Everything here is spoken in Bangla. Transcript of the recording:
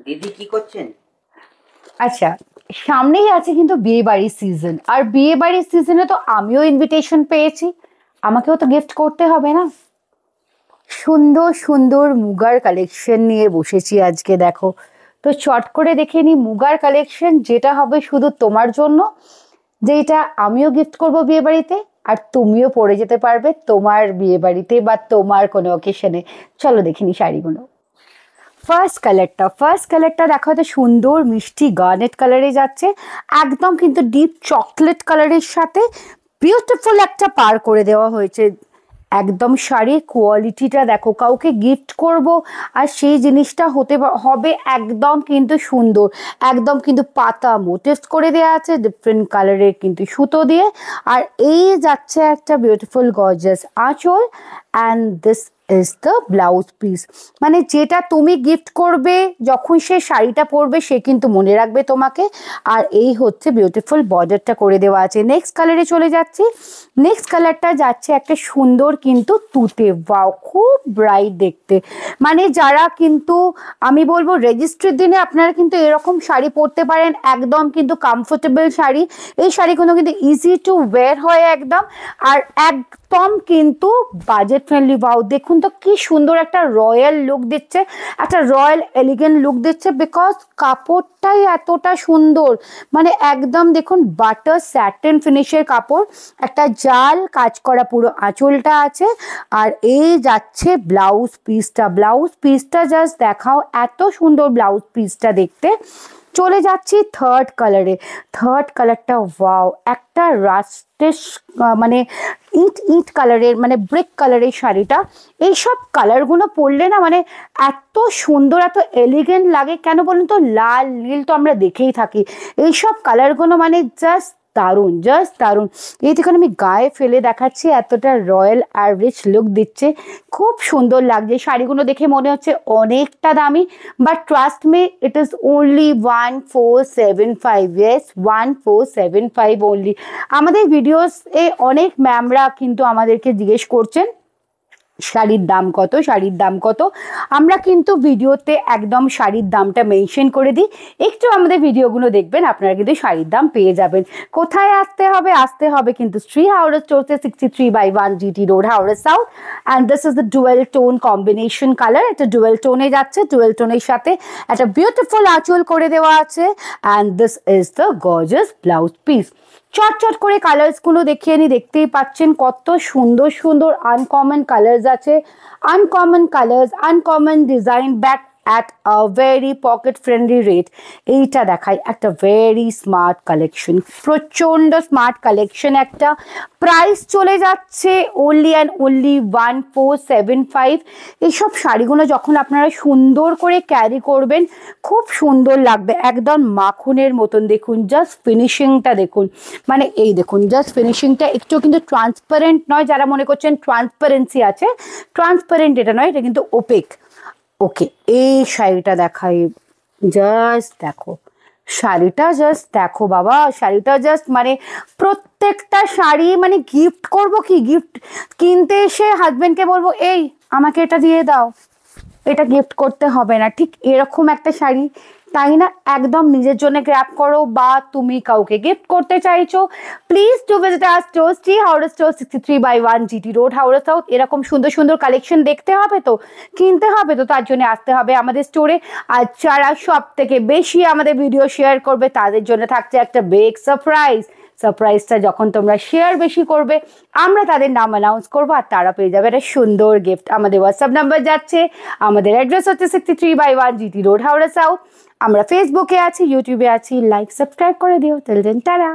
দিদি কি করছেন? আচ্ছা, সামনেই আছে কিন্তু বিয়ে বাড়ির সিজন, আর বিয়ে বাড়ির সিজনে তো আমিও ইনভিটেশন পেয়েছি, আমাকেও তো গিফট করতে হবে না। সুন্দর সুন্দর মুগার কালেকশন নিয়ে বসেছি আজকে, দেখো তো চট করে দেখে নি মুগার কালেকশন, যেটা হবে শুধু তোমার জন্য, যেটা আমিও গিফট করব বিয়ে বাড়িতে, আর তুমিও পরে যেতে পারবে তোমার বিয়ে বাড়িতে বা তোমার কোনো অকেশনে। চলো দেখিনি শাড়িগুলো। ফার্স্ট কালারটা দেখো, তো সুন্দর মিষ্টি গার্নেট কালারে যাচ্ছে, একদম কিন্তু ডিপ চকলেট কালারের সাথে বিউটিফুল একটা পার করে দেওয়া হয়েছে। একদম শাড়ির কোয়ালিটিটা দেখো, কাউকে গিফট করব আর সেই জিনিসটা হবে একদম কিন্তু সুন্দর, একদম কিন্তু পাতা মোটিভস করে দেওয়া আছে ডিফারেন্ট কালারের কিন্তু সুতো দিয়ে। আর এই যাচ্ছে একটা বিউটিফুল গর্জিয়াস আঁচল, and this is the blouse piece. মানে যেটা তুমি গিফট করবে যখন সে শাড়িটা পরবে, সে কিন্তু মনে রাখবে তোমাকে। আর এই হচ্ছে বিউটিফুল বর্ডারটা করে দেওয়া আছে। নেক্সট কালারে চলে যাচ্ছি। নেক্সট কালারটা যাচ্ছে একটা সুন্দর কিন্তু তুতে, ওয়াও খুব ব্রাইট দেখতে। মানে যারা কিন্তু আমি বলবো রেজিস্ট্রির দিনে আপনারা কিন্তু এরকম শাড়ি পরতে পারেন, একদম কিন্তু কমফোর্টেবল শাড়ি। এই শাড়িগুলো কিন্তু ইজি টু ওয়্যার হয় একদম, আর একদম কিন্তু বাজেট ফ্রেন্ডলি। ওয়াও দেখুন তো কি সুন্দর একটা রয়্যাল লুক দিচ্ছে, একটা রয়্যাল এলিগেন্ট লুক দিচ্ছে, বিকজ কাপড়টাই এতটা সুন্দর। মানে একদম দেখুন বাটার স্যাটিন ফিনিশের কাপড়, একটা জাল কাজ করা পুরো আঁচলটা আছে। আর এই যাচ্ছে ব্লাউজ পিসটা জাস্ট দেখাও, এত সুন্দর ব্লাউজ পিসটা দেখতে। চলে যাচ্ছি থার্ড কালারটা, ওয়াও একটা রাস্টেশ মানে ইট কালারের, মানে ব্রিক কালারের শাড়িটা। এইসব কালারগুলো পরলে না মানে এত সুন্দর, এত এলিগেন্ট লাগে। কেন বলুন তো, লাল নীল তো আমরা দেখেই থাকি, এইসব কালারগুলো মানে জাস্ট দারুণ, জাস্ট দারুণ। এই দেখুন আমি গায়ে ফেলে দেখাচ্ছি, এতটা রয়্যাল আর রিচ লুক দিচ্ছে, খুব সুন্দর লাগছে। শাড়িগুলো দেখে মনে হচ্ছে অনেকটা দামি, but trust me it is only 1475। Yes 1475 only. আমাদের ভিডিওস এ অনেক ম্যামরা কিন্তু আমাদেরকে জিজ্ঞেস করছেন শাড়ির দাম কত, শাড়ির দাম কত। আমরা কিন্তু ভিডিওতে একদম শাড়ির দামটা মেনশন করে দিই, একটু আমাদের ভিডিওগুলো দেখবেন, আপনারা কিন্তু শাড়ির দাম পেয়ে যাবেন। কোথায় আসতে হবে কিন্তু শ্রী হাওড়া স্টোরসে 63/1 GT road, Howrah south. And this is the dual tone combination colour, এটা ডুয়েল টোনে যাচ্ছে, ডুয়েল টোনের সাথে একটা বিউটিফুল আঁচল করে দেওয়া আছে। And this is the gorgeous blouse piece. চট করে কালার্সগুলো দেখিয়ে নি, দেখতেই পাচ্ছেন কত সুন্দর সুন্দর আনকমন কালার্স আছে, uncommon colours, uncommon design, back at a very pocket friendly rate. এইটা দেখাই একটা ভেরি স্মার্ট কালেকশন, প্রচন্ড স্মার্ট কালেকশন একটা। প্রাইস চলে যাচ্ছে ওনলি অ্যান্ড ওনলি 1475। এইসব শাড়িগুলো যখন আপনারা সুন্দর করে ক্যারি করবেন, খুব সুন্দর লাগবে, একদম মাখনের মতন। দেখুন জাস্ট ফিনিশিংটা দেখুন, মানে এই দেখুন জাস্ট ফিনিশিংটা একটু কিন্তু ট্রান্সপারেন্ট নয়, যারা মনে করছেন ট্রান্সপারেন্সি আছে, ট্রান্সপারেন্ট এটা নয়, এটা কিন্তু ওপেক। ওকে, এই শাড়িটা দেখাই, জাস্ট দেখো শাড়িটা, জাস্ট দেখো বাবা শাড়িটা, জাস্ট মানে প্রত্যেকটা শাড়ি মানে গিফট করব কি, গিফট কিনতে এসে হাজবেন্ডকে বলবো এই আমাকে এটা দিয়ে দাও, এটা গিফট করতে হবে না, ঠিক এরকম একটা শাড়ি, তাই না? একদম নিজের জন্য গ্র্যাব করো, বা তুমি কাউকে গিফট করতে চাইছো, please to visit our store, Shri Howrah store 63/1 GT road, Howrah south. এরকম সুন্দর সুন্দর কালেকশন দেখতে হবে তো, কিনতে হবে তো, তার জন্য আসতে হবে আমাদের স্টোরে। আর যারা সব থেকে বেশি আমাদের ভিডিও শেয়ার করবে, তাদের জন্য থাকছে একটা বিগ সারপ্রাইজটা যখন তোমরা শেয়ার বেশি করবে, আমরা তাদের নাম অ্যানাউন্স করবো, আর তারা পেয়ে যাবে একটা সুন্দর গিফট। আমাদের হোয়াটসঅ্যাপ নাম্বার যাচ্ছে, আমাদের অ্যাড্রেস হচ্ছে 63/1 জিটি রোড, হাওড়া সাউথ। আমরা ফেসবুকে আছি, ইউটিউবে আছি, লাইক সাবস্ক্রাইব করে দিও। Till then tata.